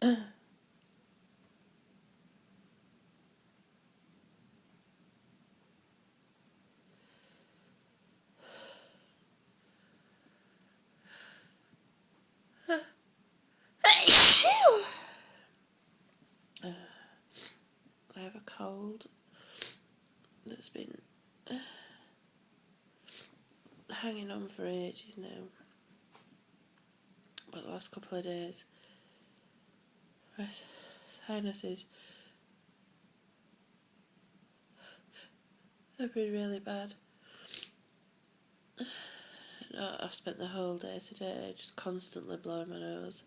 I have a cold that's been hanging on for ages now. But the last couple of days, my sinuses have been really bad. I've spent the whole day today just constantly blowing my nose.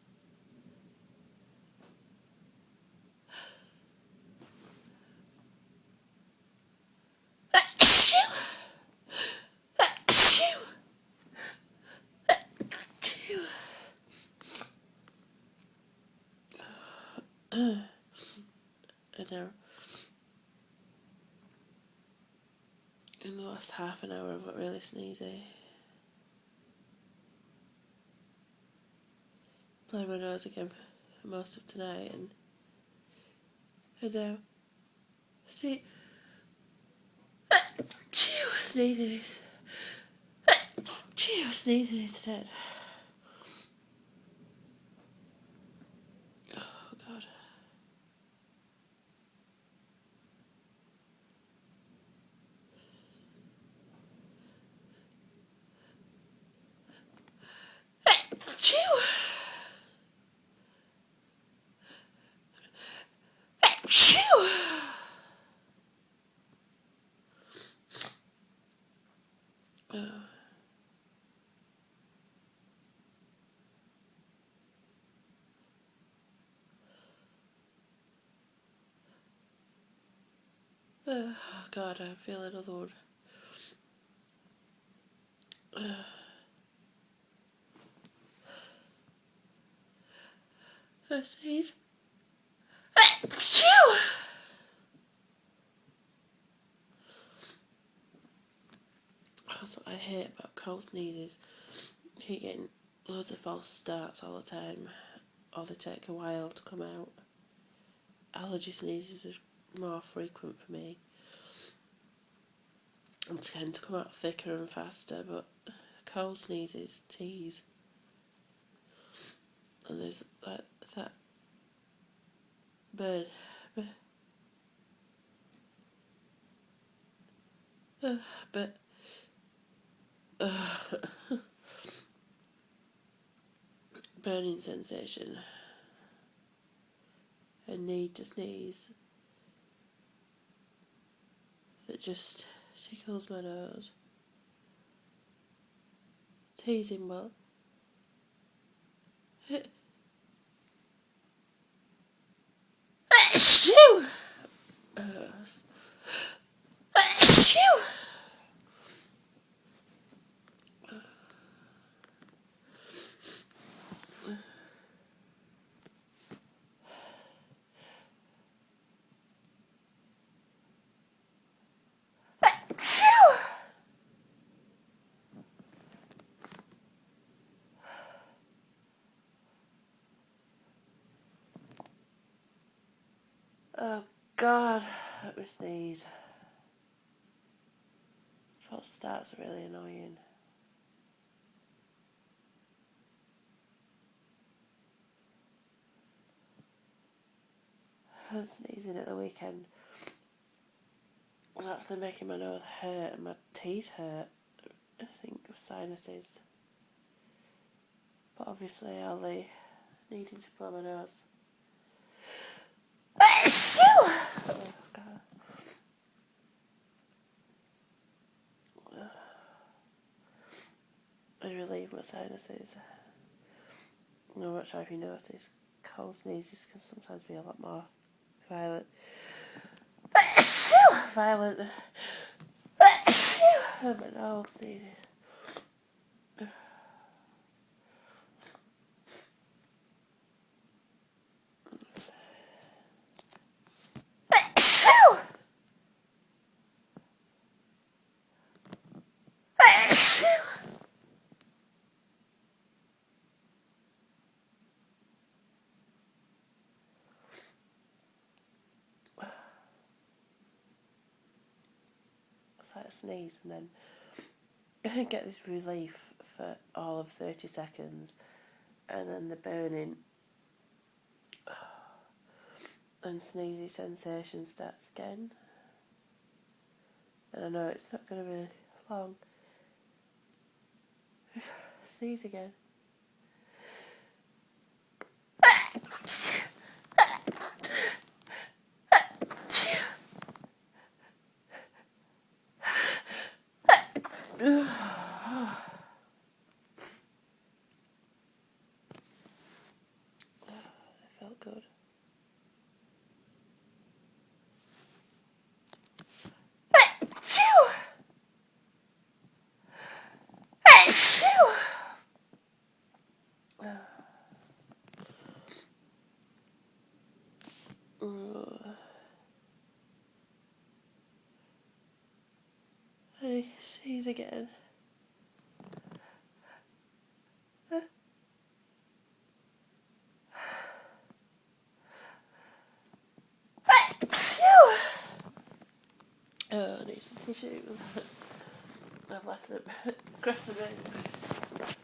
I know. In the last half an hour I've got really sneezy. Blowing my nose again for most of tonight and now see sneezing sneezing instead. Oh God. Oh God, I feel another one. I sneeze. That's what I hate about cold sneezes. You keep getting loads of false starts all the time, or they take a while to come out. Allergy sneezes are more frequent for me and tend to come out thicker and faster, but cold sneezes tease. And there's like that burn. Burning sensation. A need to sneeze that just tickles my nose. Teasing well. Oh God, let me sneeze. False starts are really annoying. I was sneezing at the weekend. It was actually making my nose hurt and my teeth hurt. I think of sinuses. But obviously all the needing to blow my nose. Oh God. I relieve my sinuses. I'm not sure if you noticed, cold sneezes can sometimes be a lot more violent. Violent. And my nose sneezes. like a sneeze, and then I get this relief for all of 30 seconds, and then the burning and sneezy sensation starts again. And I know it's not going to be long. Sneeze again. It felt good. I sneeze again. Oh, I need some tissue. I've left it across the room.